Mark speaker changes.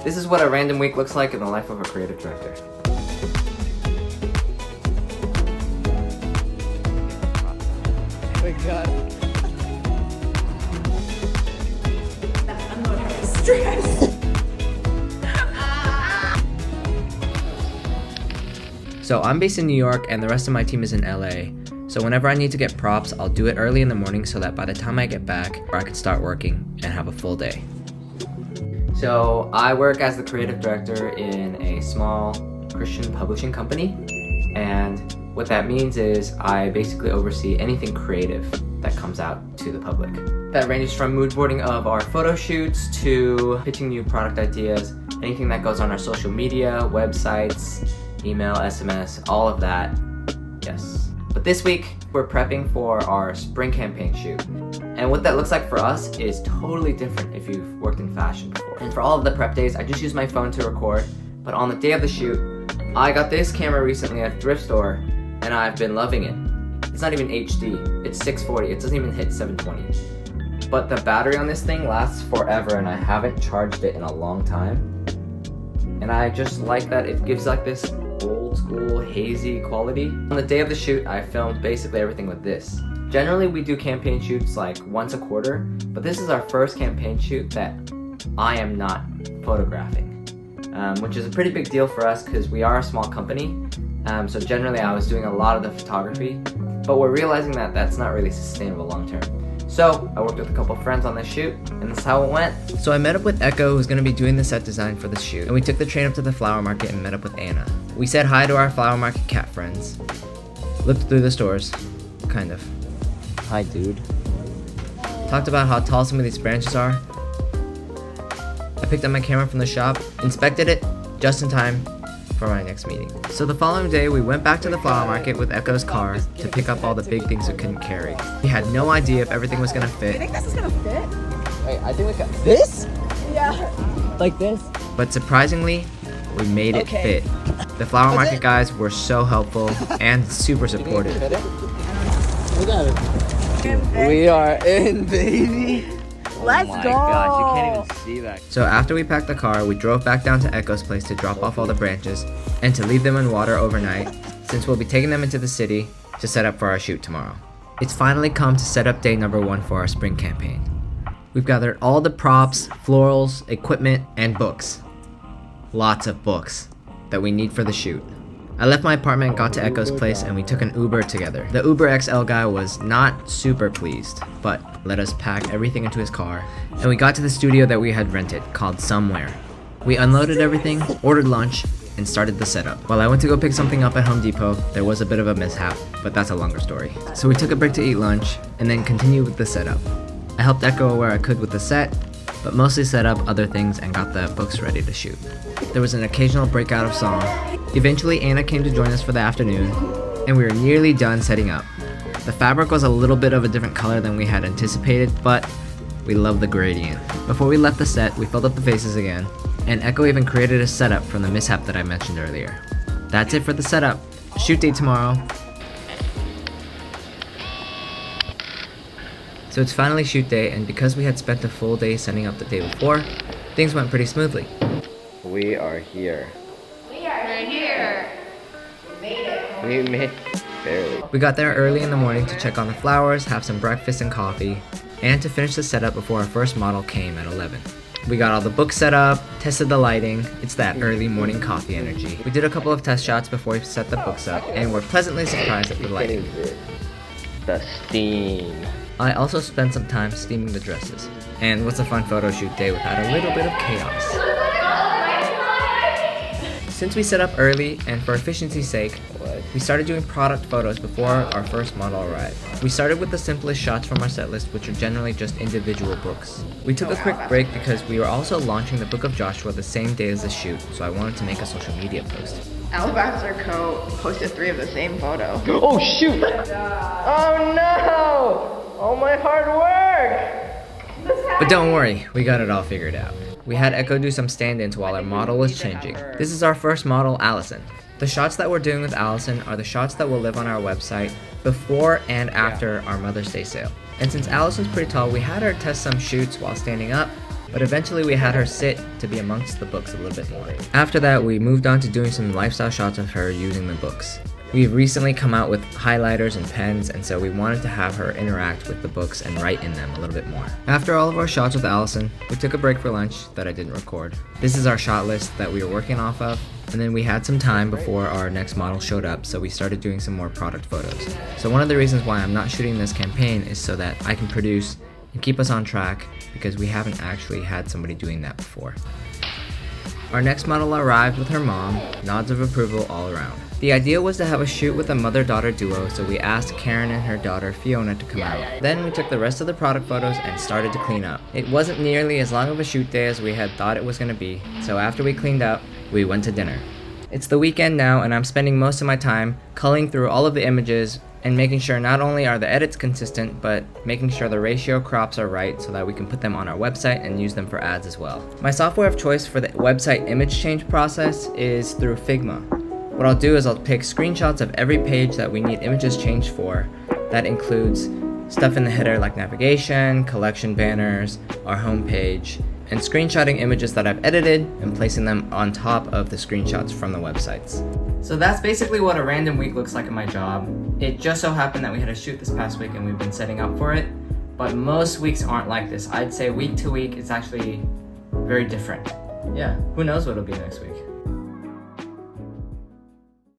Speaker 1: This is what a random week looks like in the life of a creative director.
Speaker 2: Oh my god. I'm not having stress.
Speaker 1: So I'm based in New York and the rest of my team is in LA. So whenever I need to get props, I'll do it early in the morning so that by the time I get back, I can start working and have a full day. So I work as the creative director in a small Christian publishing company. And what that means is I basically oversee anything creative that comes out to the public. That ranges from moodboarding of our photo shoots to pitching new product ideas, anything that goes on our social media, websites, email, SMS, all of that, yes. But this week, we're prepping for our spring campaign shoot. And what that looks like for us is totally different if you've worked in fashion before. And for all of the prep days, I just use my phone to record. But on the day of the shoot, I got this camera recently at a thrift store, and I've been loving it. It's not even HD, it's 640, it doesn't even hit 720. But the battery on this thing lasts forever, and I haven't charged it in a long time. And I just like that it gives like this old school hazy quality. On the day of the shoot, I filmed basically everything with this. Generally we do campaign shoots like once a quarter, but this is our first campaign shoot that I am not photographing, which is a pretty big deal for us because we are a small company. So generally I was doing a lot of the photography, but we're realizing that that's not really sustainable long term. So I worked with a couple friends on this shoot, and that's how it went. So I met up with Echo, who's gonna be doing the set design for the shoot, and we took the train up to the flower market and met up with Anna. We said hi to our flower market cat friends, looked through the stores, kind of. Hi, dude. Talked about how tall some of these branches are. I picked up my camera from the shop, inspected it, just in time for my next meeting. So the following day, we went back to the flower market with Echo's car to pick up all the big things we couldn't carry. We had no idea if everything was gonna fit.
Speaker 2: You think this is gonna fit?
Speaker 3: Wait, I think we got this?
Speaker 2: Yeah.
Speaker 3: Like this?
Speaker 1: But surprisingly, we made it fit. The flower market guys were so helpful and super supportive.
Speaker 3: We got it. We are in, baby.
Speaker 2: Let's
Speaker 3: oh my
Speaker 2: go.
Speaker 3: gosh, you can't even see that.
Speaker 1: So after we packed the car, we drove back down to Echo's place to drop off all the branches and to leave them in water overnight, since we'll be taking them into the city to set up for our shoot tomorrow. It's finally come to set up day number 1 for our spring campaign. We've gathered all the props, florals, equipment, and books. Lots of books that we need for the shoot. I left my apartment, got to Echo's place, and we took an Uber together. The Uber XL guy was not super pleased, but let us pack everything into his car, and we got to the studio that we had rented, called Somewhere. We unloaded everything, ordered lunch, and started the setup. While I went to go pick something up at Home Depot, there was a bit of a mishap, but that's a longer story. So we took a break to eat lunch, and then continued with the setup. I helped Echo where I could with the set, but mostly set up other things and got the books ready to shoot. There was an occasional breakout of song. Eventually Anna came to join us for the afternoon, and we were nearly done setting up. The fabric was a little bit of a different color than we had anticipated, but we loved the gradient. Before we left the set, we filled up the faces again, and Echo even created a setup from the mishap that I mentioned earlier. That's it for the setup. Shoot day tomorrow. So it's finally shoot day, and because we had spent a full day setting up the day before, things went pretty smoothly.
Speaker 3: We are here.
Speaker 2: We are here. We made it.
Speaker 3: We made barely.
Speaker 1: We got there early in the morning to check on the flowers, have some breakfast and coffee, and to finish the setup before our first model came at 11. We got all the books set up, tested the lighting. It's that early morning coffee energy. We did a couple of test shots before we set the books up, and were pleasantly surprised at the lighting.
Speaker 3: The steam.
Speaker 1: I also spent some time steaming the dresses. And what's a fun photo shoot day without a little bit of chaos? Since we set up early, and for efficiency's sake, we started doing product photos before our first model arrived. We started with the simplest shots from our set list, which are generally just individual books. We took a quick break because we were also launching the Book of Joshua the same day as the shoot, so I wanted to make a social media post.
Speaker 2: Alabaster Co. posted 3 of the same photo.
Speaker 3: Oh shoot! Oh no! All my hard work!
Speaker 1: But don't worry, we got it all figured out. We had Echo do some stand-ins while our model was changing. This is our first model, Allison. The shots that we're doing with Allison are the shots that will live on our website before and after our Mother's Day sale. And since Allison's pretty tall, we had her test some shoots while standing up, but eventually we had her sit to be amongst the books a little bit more. After that, we moved on to doing some lifestyle shots of her using the books. We've recently come out with highlighters and pens, and so we wanted to have her interact with the books and write in them a little bit more. After all of our shots with Allison, we took a break for lunch that I didn't record. This is our shot list that we were working off of, and then we had some time before our next model showed up, so we started doing some more product photos. So one of the reasons why I'm not shooting this campaign is so that I can produce and keep us on track, because we haven't actually had somebody doing that before. Our next model arrived with her mom, nods of approval all around. The idea was to have a shoot with a mother-daughter duo, so we asked Karen and her daughter Fiona to come out. Then we took the rest of the product photos and started to clean up. It wasn't nearly as long of a shoot day as we had thought it was going to be, so after we cleaned up, we went to dinner. It's the weekend now, and I'm spending most of my time culling through all of the images and making sure not only are the edits consistent, but making sure the ratio crops are right so that we can put them on our website and use them for ads as well. My software of choice for the website image change process is through Figma. What I'll do is I'll pick screenshots of every page that we need images changed for. That includes stuff in the header like navigation, collection banners, our home page, and screenshotting images that I've edited and placing them on top of the screenshots from the websites. So that's basically what a random week looks like in my job. It just so happened that we had a shoot this past week and we've been setting up for it, but most weeks aren't like this. I'd say week to week it's actually very different. Yeah, who knows what it'll be next week.